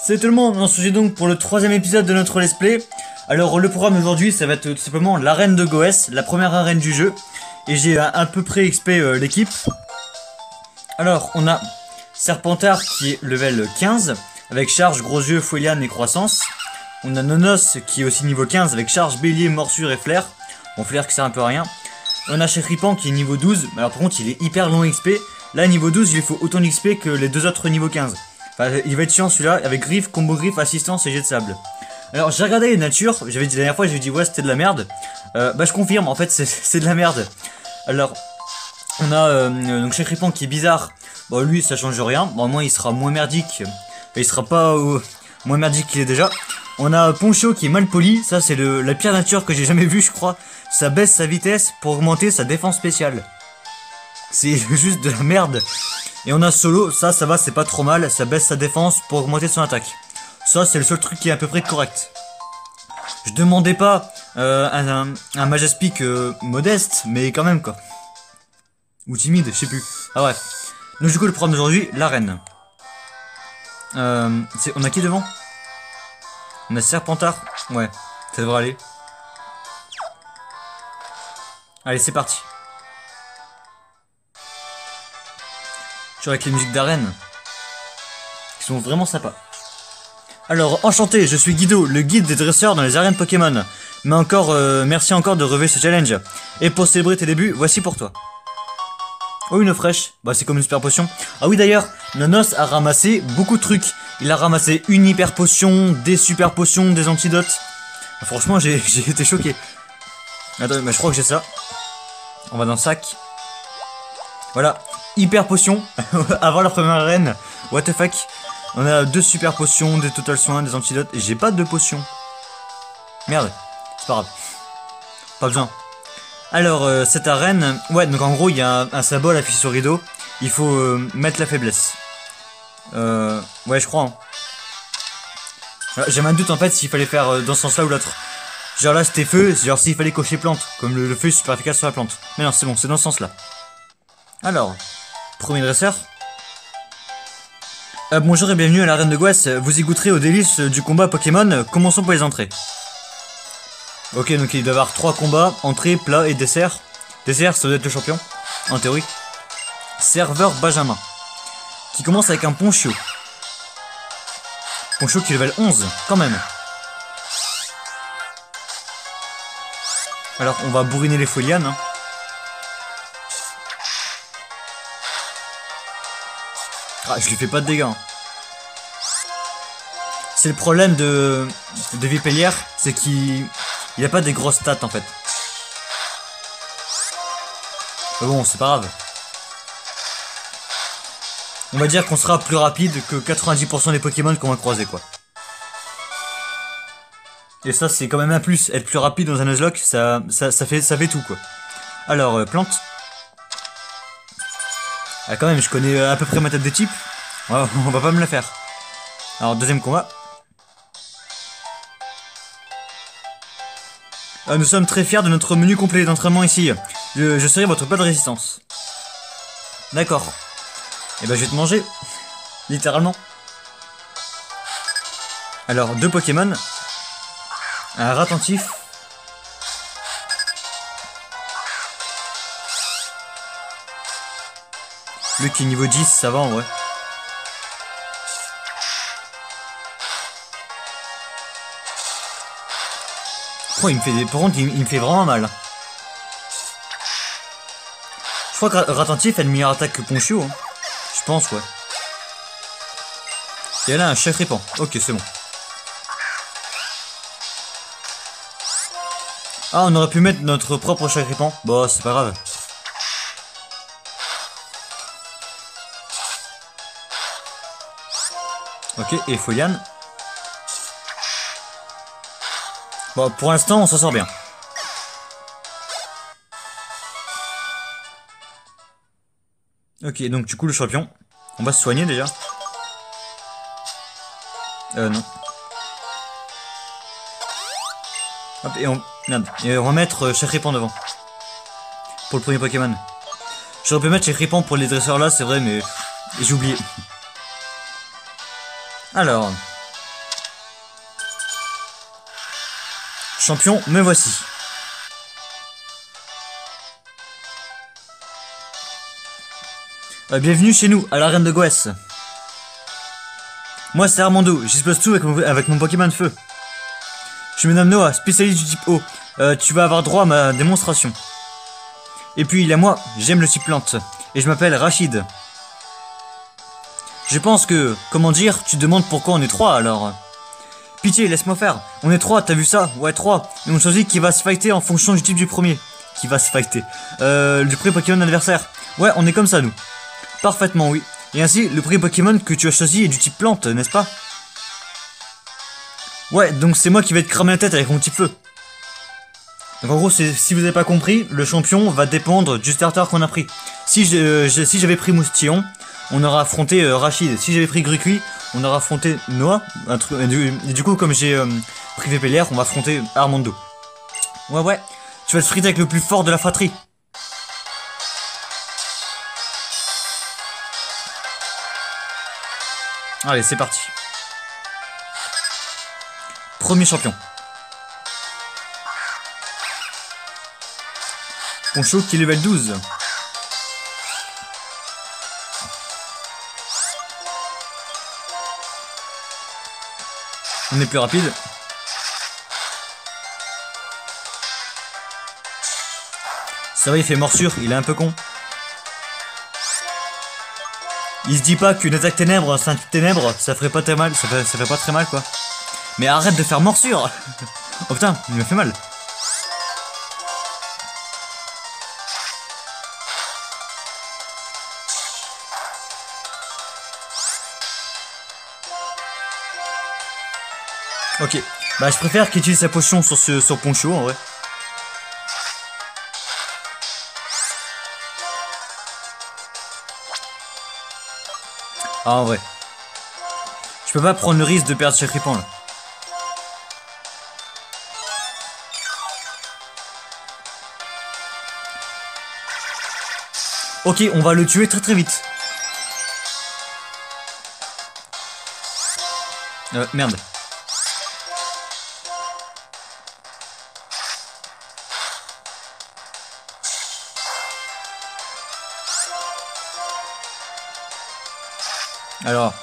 Salut tout le monde, on se retrouve donc pour le troisième épisode de notre let's play. Alors le programme d'aujourd'hui ça va être tout simplement l'arène de Goès, la première arène du jeu. Et j'ai à peu près XP l'équipe. Alors on a Serpentard qui est level 15 avec charge, gros yeux, fouillane et croissance. On a Nonos qui est aussi niveau 15 avec charge, bélier, morsure et flair. Bon, flair qui sert un peu à rien. On a Chéripan qui est niveau 12, alors par contre il est hyper long XP. Là niveau 12 il lui faut autant d'XP que les deux autres niveau 15. Enfin, il va être chiant celui-là, avec griffe, combo griffe, assistance et jet de sable. Alors j'ai regardé les natures, j'avais dit la dernière fois, j'avais dit ouais c'était de la merde. Bah je confirme, en fait c'est de la merde. Alors on a donc Chéripan qui est bizarre. Bon lui ça change rien, bon, au moins il sera moins merdique. Enfin, il sera pas moins merdique qu'il est déjà. On a Poncho qui est mal poli, ça c'est la pire nature que j'ai jamais vue je crois. Ça baisse sa vitesse pour augmenter sa défense spéciale. C'est juste de la merde. Et on a Solo, ça va, c'est pas trop mal, ça baisse sa défense pour augmenter son attaque. Ça c'est le seul truc qui est à peu près correct. Je demandais pas un Majaspic modeste, mais quand même quoi. Ou timide, je sais plus. Ah bref. Donc du coup le programme d'aujourd'hui, l'arène. On a qui devant? On a Serpentard. Ouais, ça devrait aller. Allez c'est parti. Avec les musiques d'arène qui sont vraiment sympas. Alors enchanté, je suis Guido, le guide des dresseurs dans les arènes Pokémon. Mais encore merci encore de relever ce challenge. Et pour célébrer tes débuts, voici pour toi. Oh une fraîche, bah c'est comme une super potion. Ah oui d'ailleurs, Nonos a ramassé beaucoup de trucs. Il a ramassé une hyper potion, des super potions, des antidotes. Ah, franchement j'ai été choqué. Attends, mais je crois que j'ai ça. On va dans le sac. Voilà. Hyper potion avant la première arène. What the fuck. On a deux super potions, des total soins, des antidotes. Et j'ai pas de potions. Merde. C'est pas grave. Pas besoin. Alors cette arène. Ouais donc en gros il y a un symbole affiché sur le rideau. Il faut mettre la faiblesse. Ouais je crois hein. J'ai un doute en fait s'il fallait faire dans ce sens là ou l'autre. Genre là c'était feu. Genre s'il fallait cocher plante. Comme le feu est super efficace sur la plante. Mais non c'est bon c'est dans ce sens là. Alors premier dresseur. Bonjour et bienvenue à l'arène de Goès. Vous y goûterez aux délices du combat Pokémon. Commençons par les entrées. Ok, donc il doit y avoir 3 combats, entrée, plat et dessert. Dessert, ça doit être le champion, en théorie. Serveur Benjamin. Qui commence avec un Poncho. Poncho qui est level 11, quand même. Alors, on va bourriner les folianes. Hein. Ah, je lui fais pas de dégâts. Hein. C'est le problème de Vipellière, c'est qu'il a pas des grosses stats en fait. Mais bon, c'est pas grave. On va dire qu'on sera plus rapide que 90% des Pokémon qu'on va croiser quoi. Et ça c'est quand même un plus, être plus rapide dans un Nuzlocke, ça fait tout quoi. Alors, plante. Ah quand même, je connais à peu près ma tête de type. On va pas me la faire. Alors deuxième combat. Nous sommes très fiers de notre menu complet d'entraînement ici. Je serai votre pas de résistance. D'accord. Et bah je vais te manger. Littéralement. Alors deux Pokémon. Un Ratentif. Lui qui est niveau 10, ça va en vrai. Oh, il me fait des... Par contre, il me fait vraiment mal. Je crois que Ratentif a une meilleure attaque que Poncho. Hein. Je pense, ouais. Et là, un Chéripan. Ok, c'est bon. Ah, on aurait pu mettre notre propre Chéripan. Bon, c'est pas grave. Ok, et Foliane. Bon, pour l'instant, on s'en sort bien. Ok, donc du coup, le champion. On va se soigner déjà. Non. Hop, et on... Merde. Et on va mettre Chéripan devant. Pour le premier Pokémon. J'aurais pu mettre Chéripan pour les dresseurs là, c'est vrai, mais... j'ai oublié. Alors, Champion, me voici. Bienvenue chez nous, à l'arène de Goès. Moi c'est Armando, j'explose tout avec mon Pokémon Feu. Je me nomme Noah, spécialiste du type eau. Tu vas avoir droit à ma démonstration. Et puis il y a moi, j'aime le type plante. Et je m'appelle Rachid. Je pense que, comment dire, tu te demandes pourquoi on est trois alors. Pitié, laisse-moi faire. On est trois, t'as vu ça? Ouais, trois. Et on choisit qui va se fighter en fonction du type du premier. Qui va se fighter. Du premier Pokémon adversaire. Ouais, on est comme ça nous. Parfaitement, oui. Et ainsi, le premier Pokémon que tu as choisi est du type plante, n'est-ce pas? Ouais, donc c'est moi qui vais te cramer la tête avec mon type feu. Donc en gros, si vous n'avez pas compris, le champion va dépendre du starter qu'on a pris. Si j'avais pris Moustillon, on aurait affronté Rachid. Si j'avais pris Grucuit, on aurait affronté Noah. Et du coup, comme j'ai pris Vépélière, on va affronter Armando. Ouais, tu vas te friter avec le plus fort de la fratrie. Allez, c'est parti. Premier champion. Poncho qui est level 12. On est plus rapide. Ça va, il fait morsure, il est un peu con. Il se dit pas qu'une attaque ténèbre, c'est un type ténèbre, ça ferait pas très mal, ça fait pas très mal quoi. Mais arrête de faire morsure. Oh putain, il me fait mal. Ok, bah je préfère qu'il utilise sa potion sur Poncho en vrai. Ah en vrai. Je peux pas prendre le risque de perdre ce Cripan là. Ok, on va le tuer très vite. Merde. Alors.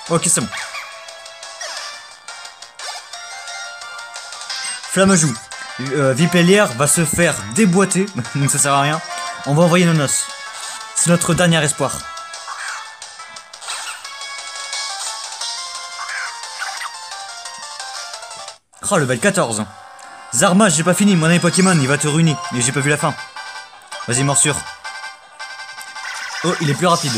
Ok, c'est bon. Flammejoue. Vipellière va se faire déboîter, donc ça sert à rien. On va envoyer Nonos. C'est notre dernier espoir. Oh, level 14. Zarma, j'ai pas fini, mon ami Pokémon, il va te ruiner. Mais j'ai pas vu la fin. Vas-y, morsure. Oh, il est plus rapide.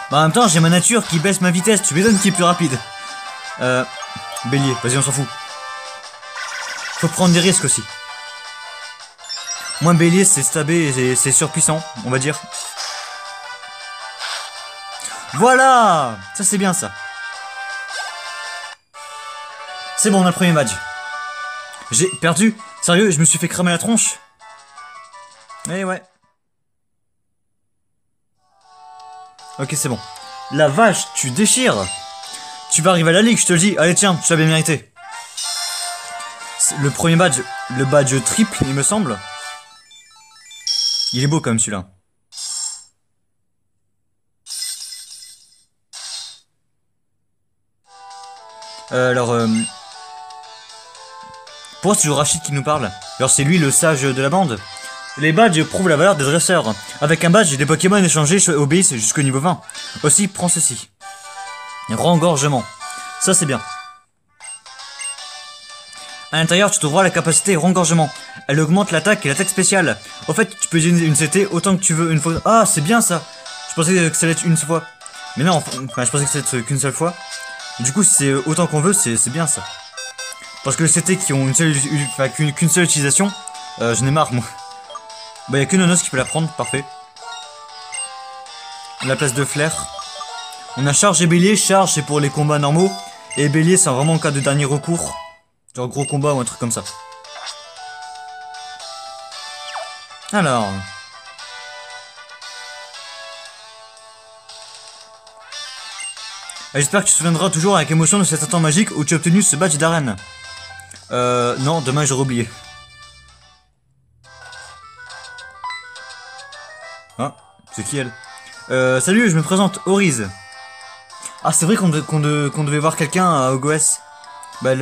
Bah en même temps, j'ai ma nature qui baisse ma vitesse, tu m'étonnes qu'il est plus rapide. Bélier, vas-y, on s'en fout. Faut prendre des risques aussi. Moi, bélier, c'est stabé et c'est surpuissant, on va dire. Voilà! Ça, c'est bien, ça. C'est bon, on a le premier badge. J'ai perdu. Sérieux, je me suis fait cramer la tronche. Eh ouais. Ok, c'est bon. La vache, tu déchires. Tu vas arriver à la ligue, je te le dis. Allez, tiens, tu l'as bien mérité. Le premier badge, le badge triple, il me semble. Il est beau quand même celui-là. Pourquoi c'est toujours Rachid qui nous parle? Alors c'est lui le sage de la bande. Les badges prouvent la valeur des dresseurs. Avec un badge, des Pokémon échangés obéissent jusqu'au niveau 20. Aussi, prends ceci. Rengorgement. Ça c'est bien. À l'intérieur, tu trouveras la capacité rengorgement. Elle augmente l'attaque et l'attaque spéciale. Au fait, tu peux utiliser une CT autant que tu veux une fois. Ah, c'est bien ça. Je pensais que ça allait être une fois. Mais non, enfin, je pensais que ça allait être qu'une seule fois. Du coup, si c'est autant qu'on veut, c'est bien ça. Parce que les CT qui ont qu'une seule utilisation, je n'ai marre moi. Bah, y'a que Nonos qui peut la prendre, parfait. La place de flair. On a charge et bélier. Charge, c'est pour les combats normaux. Et bélier, c'est vraiment en cas de dernier recours. Genre gros combat ou un truc comme ça. Alors. J'espère que tu te souviendras toujours avec émotion de cet instant magique où tu as obtenu ce badge d'arène. Non, demain j'aurais oublié. Ah, c'est qui elle? Salut, je me présente, Oriz. Ah, c'est vrai qu'on devait voir quelqu'un à OGOS. Bah,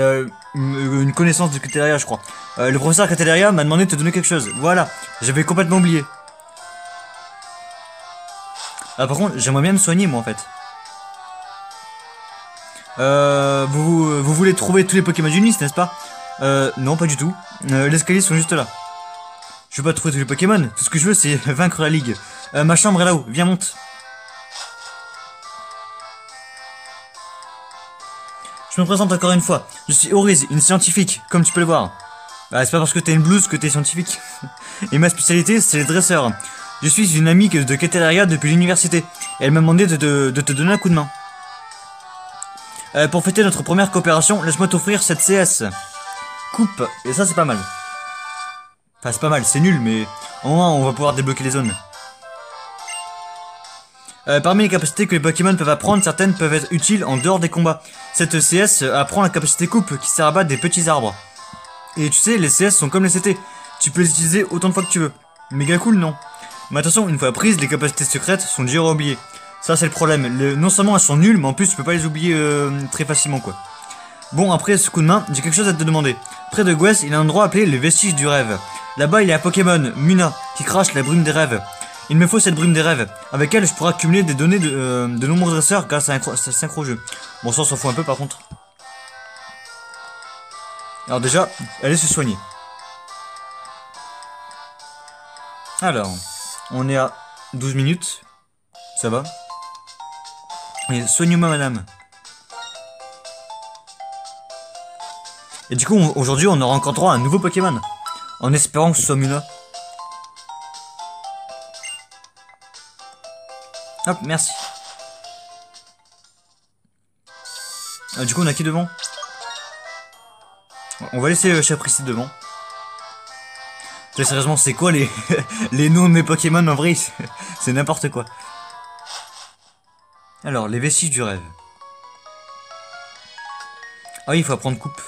une connaissance de Catéleria, je crois. Le professeur Catéleria m'a demandé de te donner quelque chose. Voilà, j'avais complètement oublié. Ah, par contre, j'aimerais bien me soigner, moi, en fait. Vous voulez trouver tous les Pokémon du Nice, n'est-ce pas? Non, pas du tout. Les escaliers sont juste là. Je veux pas trouver tous les Pokémon. Tout ce que je veux, c'est vaincre la ligue. Ma chambre est là-haut. Viens, monte. Je me présente encore une fois. Je suis Oriz, une scientifique, comme tu peux le voir. Bah, c'est pas parce que t'as une blouse que t'es scientifique. Et ma spécialité, c'est les dresseurs. Je suis une amie de Catéleria depuis l'université. Et elle m'a demandé de te donner un coup de main. Pour fêter notre première coopération, laisse-moi t'offrir cette CS. Coupe. Et ça, c'est pas mal. Enfin, c'est pas mal, c'est nul, mais au moins, on va pouvoir débloquer les zones. Parmi les capacités que les Pokémon peuvent apprendre, certaines peuvent être utiles en dehors des combats. Cette CS apprend la capacité coupe qui sert à battre des petits arbres. Et tu sais, les CS sont comme les CT. Tu peux les utiliser autant de fois que tu veux. Méga cool, non? Mais attention, une fois prises, les capacités secrètes sont dures à oublier. Ça, c'est le problème. Non seulement elles sont nulles, mais en plus, tu peux pas les oublier très facilement, quoi. Bon, après ce coup de main, j'ai quelque chose à te demander. Près de Goes, il y a un endroit appelé les vestiges du rêve. Là-bas, il y a un Pokémon, Muna, qui crache la brume des rêves. Il me faut cette brume des rêves. Avec elle, je pourrai accumuler des données de nombreux dresseurs grâce à un synchro-jeu. Bon, ça, on s'en fout un peu, par contre. Alors déjà, allez se soigner. Alors, on est à 12 minutes. Ça va? Et soigne-moi, madame. Et du coup, aujourd'hui, on aura encore droit à un nouveau Pokémon. En espérant que ce soit Muna. Hop, merci. Ah, du coup, on a qui devant? On va laisser Chaprici devant. Sérieusement, c'est quoi les, les noms de mes Pokémon en vrai? C'est n'importe quoi. Alors, les vestiges du rêve. Ah oui, il faut apprendre coupe.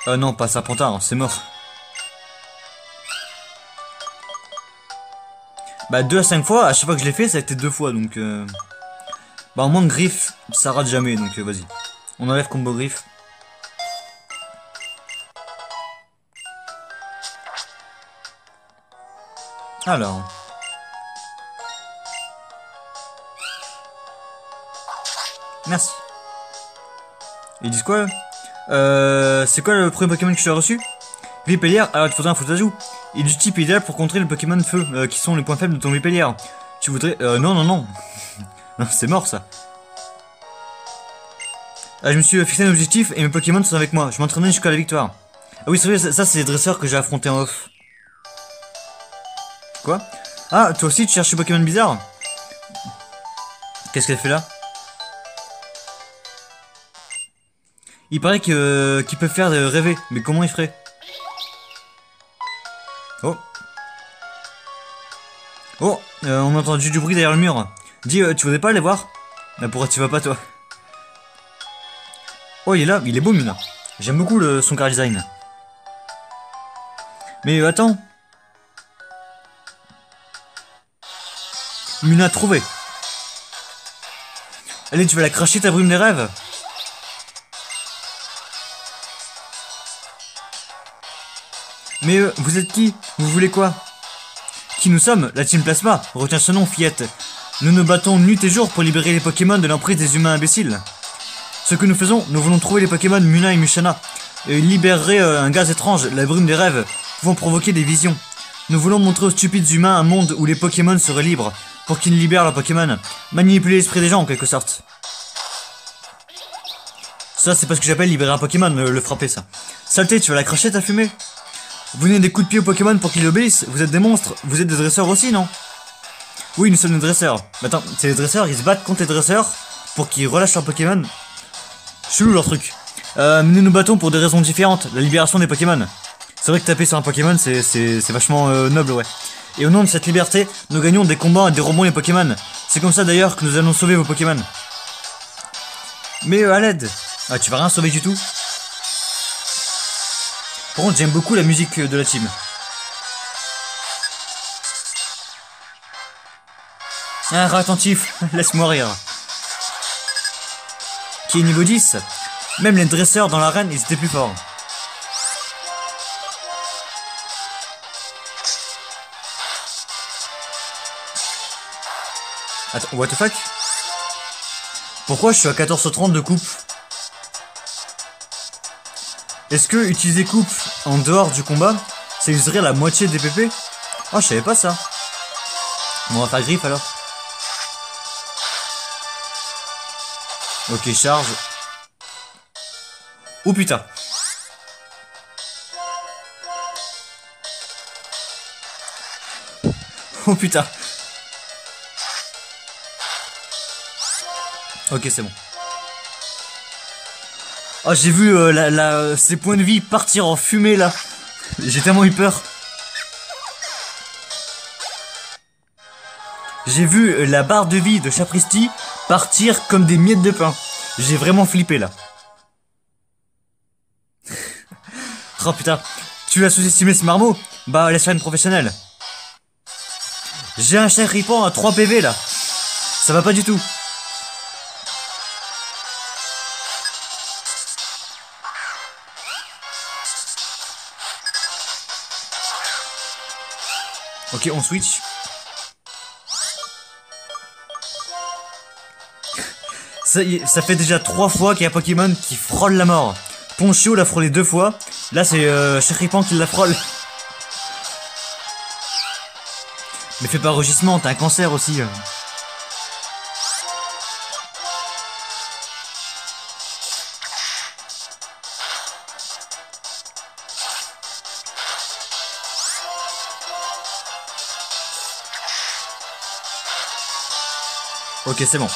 Non, pas Serpentard, c'est mort. Bah 2 à 5 fois, à chaque fois que je l'ai fait, ça a été 2 fois, donc bah au moins de griffes, ça rate jamais, donc vas-y. On enlève combo griffe. Alors. Merci. Ils disent quoi? C'est quoi le premier Pokémon que tu as reçu? Vipellière, alors il te faudrait un Foutajou. Il est du type idéal pour contrer le Pokémon de feu, qui sont les points faibles de ton Vipellière. Tu voudrais... non, non, non. Non, c'est mort ça. Je me suis fixé un objectif et mes Pokémon sont avec moi. Je m'entraîne jusqu'à la victoire. Ah oui, c'est vrai, ça c'est les dresseurs que j'ai affrontés en off. Quoi? Ah, toi aussi tu cherches des Pokémon bizarres? Qu'est-ce qu'elle fait là? Il paraît qu'il peut faire rêver, mais comment il ferait? Oh. Oh, on a entendu du bruit derrière le mur. Dis, tu voudrais pas aller voir? Pourquoi tu vas pas toi? Oh, il est là, il est beau Muna. J'aime beaucoup son car design. Mais attends. Muna trouvé. Allez, tu vas la cracher ta brume des rêves? Mais vous êtes qui? Vous voulez quoi? Qui nous sommes? La Team Plasma. Retiens ce nom, fillette. Nous nous battons nuit et jour pour libérer les Pokémon de l'emprise des humains imbéciles. Ce que nous faisons, nous voulons trouver les Pokémon Muna et Mushana. Et ils libéreraient un gaz étrange, la brume des rêves, pouvant provoquer des visions. Nous voulons montrer aux stupides humains un monde où les Pokémon seraient libres, pour qu'ils libèrent leurs Pokémon. Manipuler l'esprit des gens en quelque sorte. Ça c'est pas ce que j'appelle libérer un Pokémon, le frapper ça. Saleté, tu vas la cracher ta fumée? Vous donnez des coups de pied aux Pokémon pour qu'ils obéissent? Vous êtes des monstres? Vous êtes des dresseurs aussi, non? Oui, nous sommes des dresseurs. Mais attends, c'est les dresseurs, ils se battent contre les dresseurs pour qu'ils relâchent leurs Pokémon? Chelou leur truc. Nous nous battons pour des raisons différentes. La libération des Pokémon. C'est vrai que taper sur un Pokémon, c'est vachement noble, ouais. Et au nom de cette liberté, nous gagnons des combats et dérobons les Pokémon. C'est comme ça d'ailleurs que nous allons sauver vos Pokémon. Mais à l'aide. Ah, tu vas rien sauver du tout. Par contre, j'aime beaucoup la musique de la team. Ah, attentif, laisse-moi rire. Qui est niveau 10. Même les dresseurs dans l'arène, ils étaient plus forts. Attends, what the fuck? Pourquoi je suis à 1430 de coupe? Est-ce que utiliser coupe en dehors du combat, ça userait la moitié des PP? Oh, je savais pas ça. Bon, on va faire griffe alors. Ok, charge. Oh putain. Oh putain. Ok, c'est bon. Oh, j'ai vu ses points de vie partir en fumée là. J'ai tellement eu peur. J'ai vu la barre de vie de Chapristi partir comme des miettes de pain. J'ai vraiment flippé là. Oh putain, tu as sous-estimé ce marmot? Bah laisse faire une professionnelle. J'ai un Chéripan à 3 PV là. Ça va pas du tout. Ok, on switch. Ça fait déjà 3 fois qu'il y a un Pokémon qui frôle la mort. Ponchio l'a frôlé 2 fois. Là, c'est Chéripan qui la frôle. Mais fais pas rugissement, t'as un cancer aussi. Ok, c'est bon.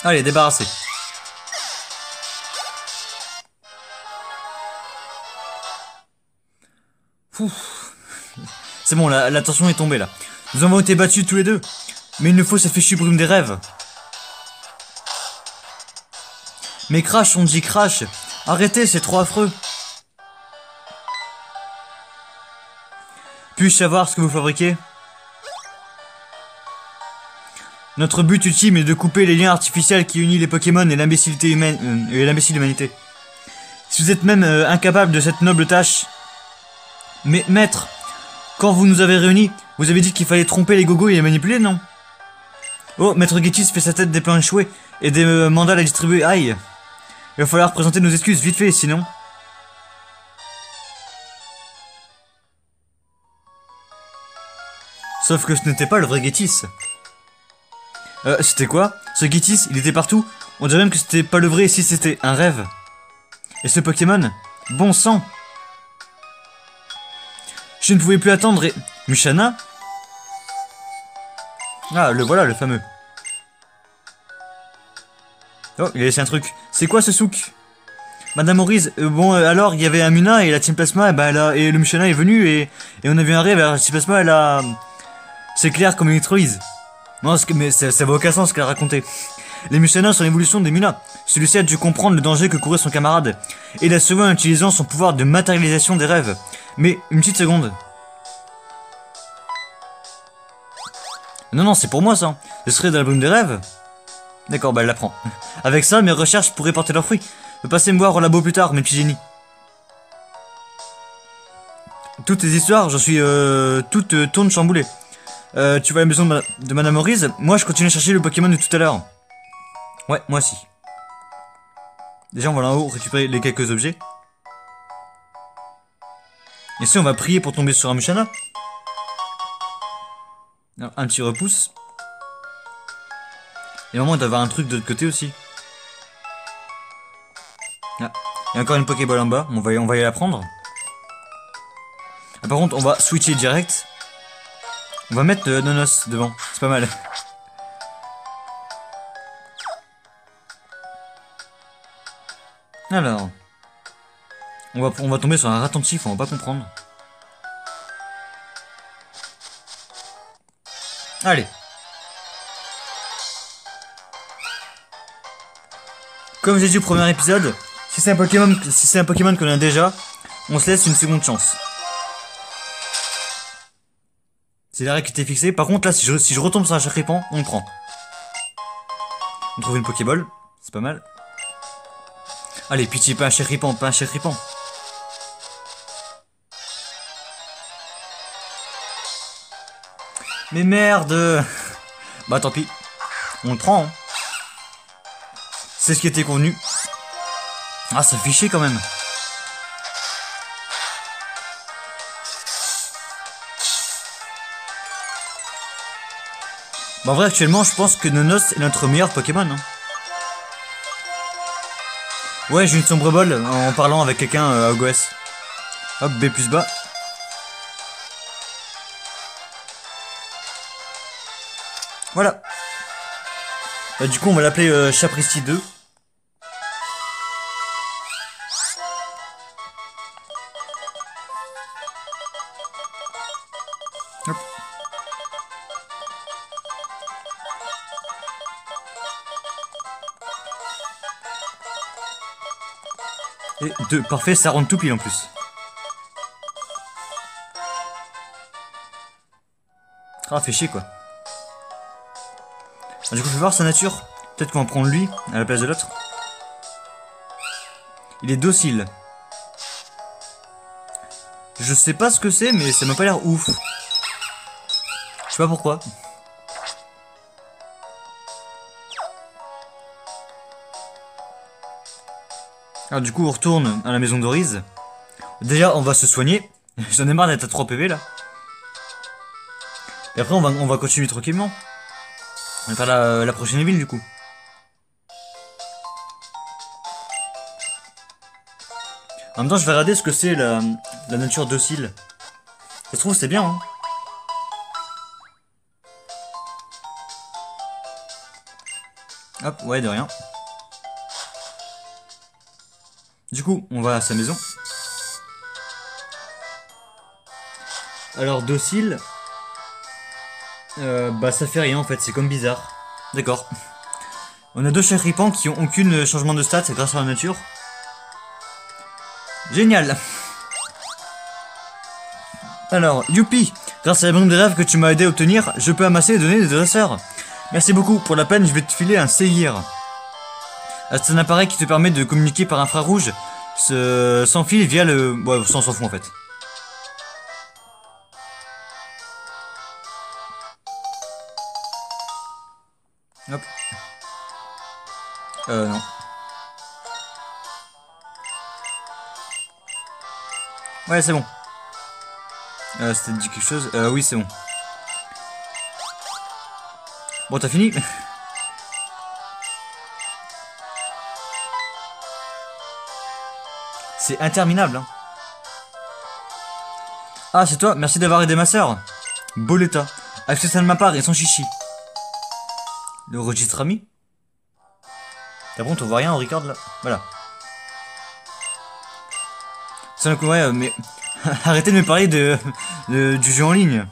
Allez, débarrassé. C'est bon, la tension est tombée là. Nous avons été battus tous les deux. Mais il nous faut cette fichue brume des rêves. Mais Crash, on dit Crash. Arrêtez, c'est trop affreux. Puis-je savoir ce que vous fabriquez? Notre but ultime est de couper les liens artificiels qui unissent les Pokémon et l'imbécilité humaine et l'imbécile humanité. Si vous êtes même incapable de cette noble tâche. Mais maître, quand vous nous avez réunis, vous avez dit qu'il fallait tromper les gogos et les manipuler, non? Oh, maître Getis fait sa tête des plans échoués et des mandales à distribuer. Aïe. Il va falloir présenter nos excuses vite fait, sinon. Sauf que ce n'était pas le vrai Getis. C'était quoi? Ce Getis, il était partout. On dirait même que c'était pas le vrai si c'était un rêve. Et ce Pokémon? Bon sang! Je ne pouvais plus attendre et... Musharna? Ah, le voilà, le fameux. Oh, il a laissé un truc. C'est quoi ce souk? Madame Maurice, alors, il y avait un Muna et la Team Plasma, et le Musharna est venu et on a vu un rêve, et la Team Plasma, elle a... C'est clair comme une Troise. Non, mais ça vaut aucun sens ce qu'elle a raconté. Les Musharna sont l'évolution des Muna. Celui-ci a dû comprendre le danger que courait son camarade. Et il a sauvé en utilisant son pouvoir de matérialisation des rêves. Mais, une petite seconde. Non, c'est pour moi ça. Ce serait dans la brume des rêves. D'accord, elle la prend. Avec ça, mes recherches pourraient porter leurs fruits. Passez me voir au labo plus tard, mes petits génies. Toutes les histoires, j'en suis toutes tournes chamboulées. Tu vas à la maison de Madame Maurice? Moi, je continue à chercher le Pokémon de tout à l'heure. Ouais, moi aussi. Déjà, on va là en haut récupérer les quelques objets. Et si on va prier pour tomber sur un Musharna? Alors, un petit repousse. Et normalement, il doit y avoir un truc de l'autre côté aussi. Ah. Il y a encore une Pokéball en bas. On va y la prendre. Ah, par contre, on va switcher direct. On va mettre Nonos devant. C'est pas mal. Alors, on va tomber sur un attentif, on va pas comprendre. Allez. Comme j'ai dit au premier épisode, si c'est un Pokémon qu'on a déjà, on se laisse une seconde chance. C'est la règle qui était fixée. Par contre là, si je retombe sur un Chakripan, on le prend. On trouve une Pokéball, c'est pas mal. Allez, pitié, pas un Chakripan, pas un Chakripan. Mais merde. Bah tant pis. On le prend. Hein. C'est ce qui était convenu. Ah, ça fait chier quand même. Bah en vrai, actuellement, je pense que Nonos est notre meilleur Pokémon. Hein. Ouais, j'ai une sombre ball en parlant avec quelqu'un à OGS. Hop, B plus bas. Voilà. Bah, du coup, on va l'appeler Chapristi 2. Hop. Et 2, parfait, ça rentre tout pile en plus. Ah, fait chier quoi. Ah, du coup, je vais voir sa nature. Peut-être qu'on va prendre lui à la place de l'autre. Il est docile. Je sais pas ce que c'est, mais ça m'a pas l'air ouf. Je sais pas pourquoi. Alors du coup, on retourne à la maison d'Oriz. Déjà, on va se soigner. J'en ai marre d'être à 3 PV là. Et après, on va continuer tranquillement. On va faire la prochaine ville du coup. En même temps, je vais regarder ce que c'est la nature docile. Ça se trouve, c'est bien, hein. Hop, ouais, de rien. Du coup, on va à sa maison. Alors, docile. Bah, ça fait rien en fait, c'est comme bizarre. D'accord. On a 2 Chakripan qui ont aucun changement de stats grâce à la nature. Génial. Alors, youpi. Grâce à la bombe de rêve que tu m'as aidé à obtenir, je peux amasser et donner des dresseurs. Merci beaucoup, pour la peine, je vais te filer un Seir. C'est un appareil qui te permet de communiquer par infrarouge sans fil via le... Ouais, ça on s'en fout en fait. Hop. Non. Ouais, c'est bon. C'était dit quelque chose. Oui, c'est bon. Bon, t'as fini? C'est interminable, hein. Ah, c'est toi? Merci d'avoir aidé ma soeur. Boletta. Avec ça de ma part et son chichi. Le registre ami? T'as bon, on voit rien, on record là. Voilà. C'est un ouais, mais arrêtez de me parler du jeu en ligne.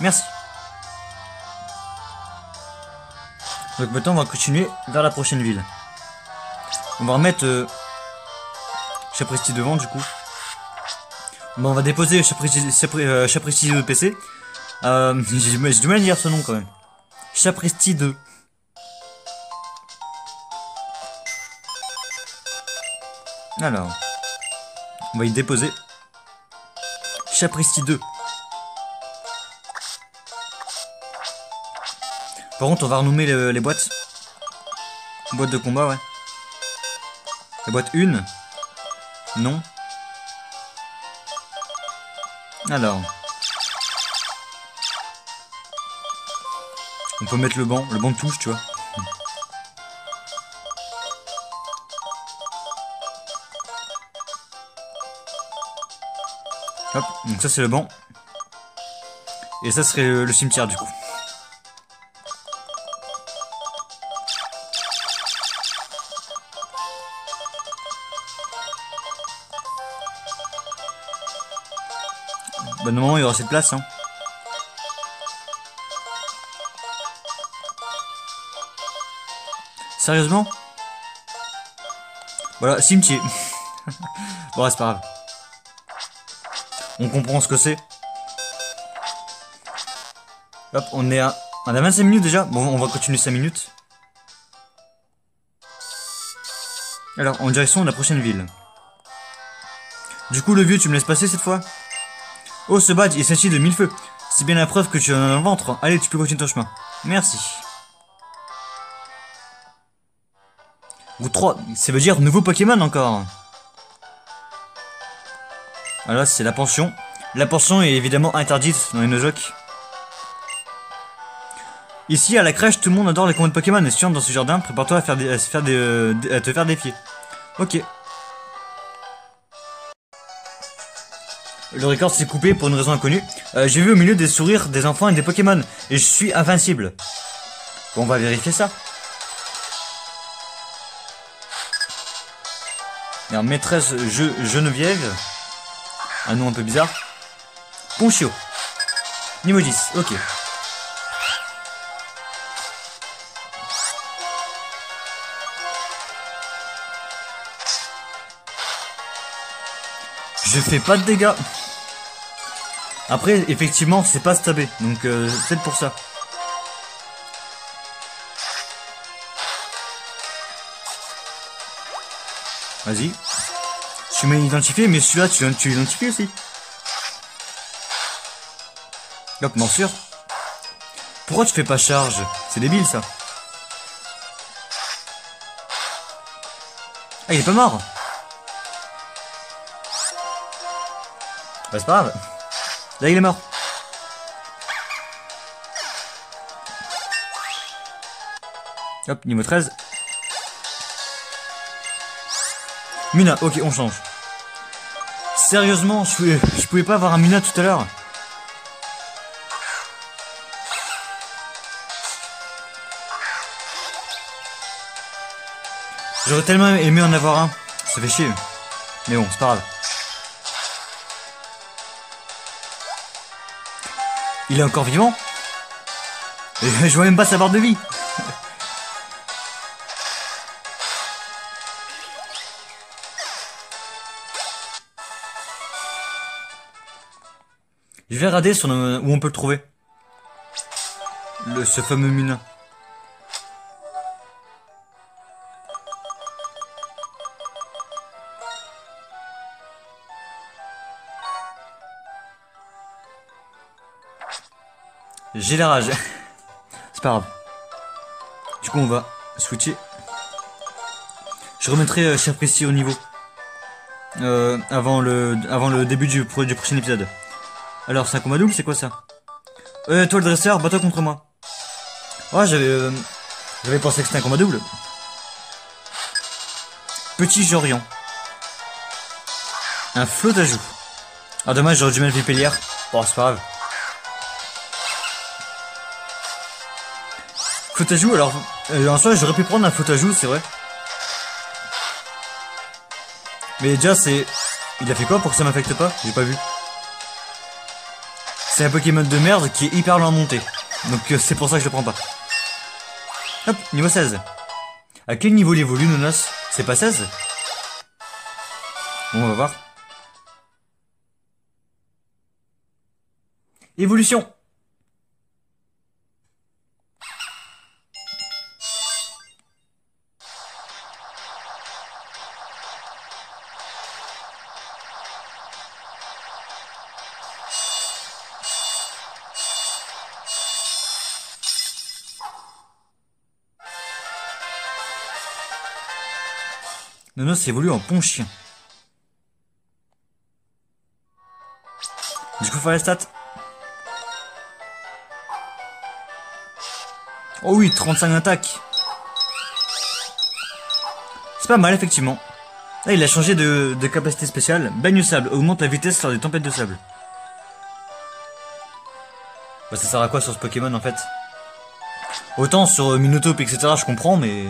Merci. Donc maintenant on va continuer vers la prochaine ville. On va remettre Chapristi devant du coup. Bon, on va déposer Chapristi 2 PC. J'ai du mal à dire ce nom quand même. Chapristi 2. Alors, on va y déposer Chapristi 2. Par contre, on va renommer les boîtes. Boîte de combat, ouais. La boîte 1. Non. Alors. On peut mettre le banc de touche, tu vois. Hop, donc ça c'est le banc. Et ça serait le cimetière du coup. Bah normalement il y aura cette place hein. Sérieusement? Voilà, cimetière. Bon ouais, c'est pas grave. On comprend ce que c'est. Hop, on est à... On a 25 minutes déjà. Bon, on va continuer 5 minutes. Alors, en direction de la prochaine ville. Du coup, le vieux, tu me laisses passer cette fois? Oh, ce badge, il s'agit de 1000 feux. C'est bien la preuve que tu en as dans le ventre. Allez, tu peux continuer ton chemin. Merci. Ou 3, ça veut dire nouveau Pokémon encore. Voilà, c'est la pension. La pension est évidemment interdite dans les Nuzlocke. Ici, à la crèche, tout le monde adore les combats de Pokémon. Et si tu entres dans ce jardin, prépare-toi à te faire défier. Ok. Le record s'est coupé pour une raison inconnue. J'ai vu au milieu des sourires des enfants et des Pokémon. Et je suis invincible. Bon, on va vérifier ça. Alors, maîtresse Geneviève. Un nom un peu bizarre. Ponchio. Niveau 10, ok. Je fais pas de dégâts. Après, effectivement, c'est pas stabé. Donc, peut-être pour ça. Vas-y. Je suis mal identifié, mais celui-là, tu l'identifies aussi. Hop, morsure. Pourquoi tu fais pas charge? C'est débile, ça. Ah, il est pas mort. Bah, c'est pas grave. Là, il est mort. Hop, niveau 13. Mina, ok, on change. Sérieusement, je pouvais pas avoir un Mina tout à l'heure. J'aurais tellement aimé en avoir un. Ça fait chier. Mais bon, c'est pas grave. Il est encore vivant? Et je vois même pas sa barre de vie. Je vais regarder sur où on peut le trouver. Ce fameux Mina. J'ai la rage. C'est pas grave. Du coup on va switcher. Je remettrai Cher Précis au niveau. Avant le début du prochain épisode. Alors c'est un combat double, c'est quoi ça? Toi le dresseur, bats-toi contre moi. Ouais, j'avais pensé que c'était un combat double. Petit Jorian. Un flot d'ajout. Ah dommage, j'aurais dû mettre Vipellière. Bon, c'est pas grave. Flot à joue, alors en soi j'aurais pu prendre un flot à joue, c'est vrai. Mais déjà il a fait quoi pour que ça m'affecte pas? J'ai pas vu. C'est un Pokémon de merde qui est hyper lent à monter. Donc c'est pour ça que je le prends pas. Hop, niveau 16. À quel niveau il évolue Nonos? C'est pas 16? Bon, on va voir. Évolution. Nonos évolue en Ponchien. Du coup, faire les stats. Oh oui, 35 attaques. C'est pas mal, effectivement. Là, il a changé de capacité spéciale. Baigne sable augmente la vitesse lors des tempêtes de sable. Bah, ça sert à quoi sur ce Pokémon, en fait? Autant sur Minotaur, etc., je comprends, mais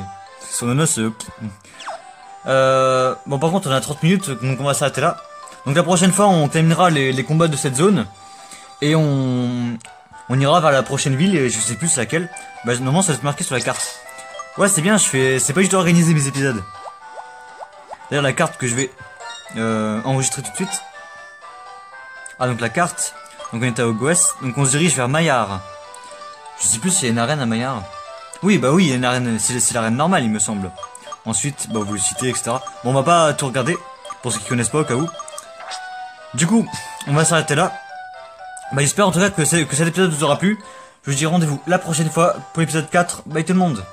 sur Nonos, bon, par contre, on a 30 minutes, donc on va s'arrêter là. Donc la prochaine fois, on terminera les combats de cette zone. Et on ira vers la prochaine ville et je sais plus laquelle. Bah normalement ça va être marqué sur la carte. Ouais c'est bien, c'est pas du tout organisé mes épisodes. D'ailleurs la carte que je vais enregistrer tout de suite. Ah donc la carte, donc on est à Hogwarts, donc on se dirige vers Maillard. Je sais plus s'il y a une arène à Maillard. Oui bah oui il y a une arène, c'est l'arène normale il me semble. Ensuite bah vous le citez etc. Bon on va pas tout regarder, pour ceux qui connaissent pas au cas où. Du coup on va s'arrêter là. Bah j'espère en tout cas que cet épisode vous aura plu. Je vous dis rendez-vous la prochaine fois pour l'épisode 4. Bye tout le monde.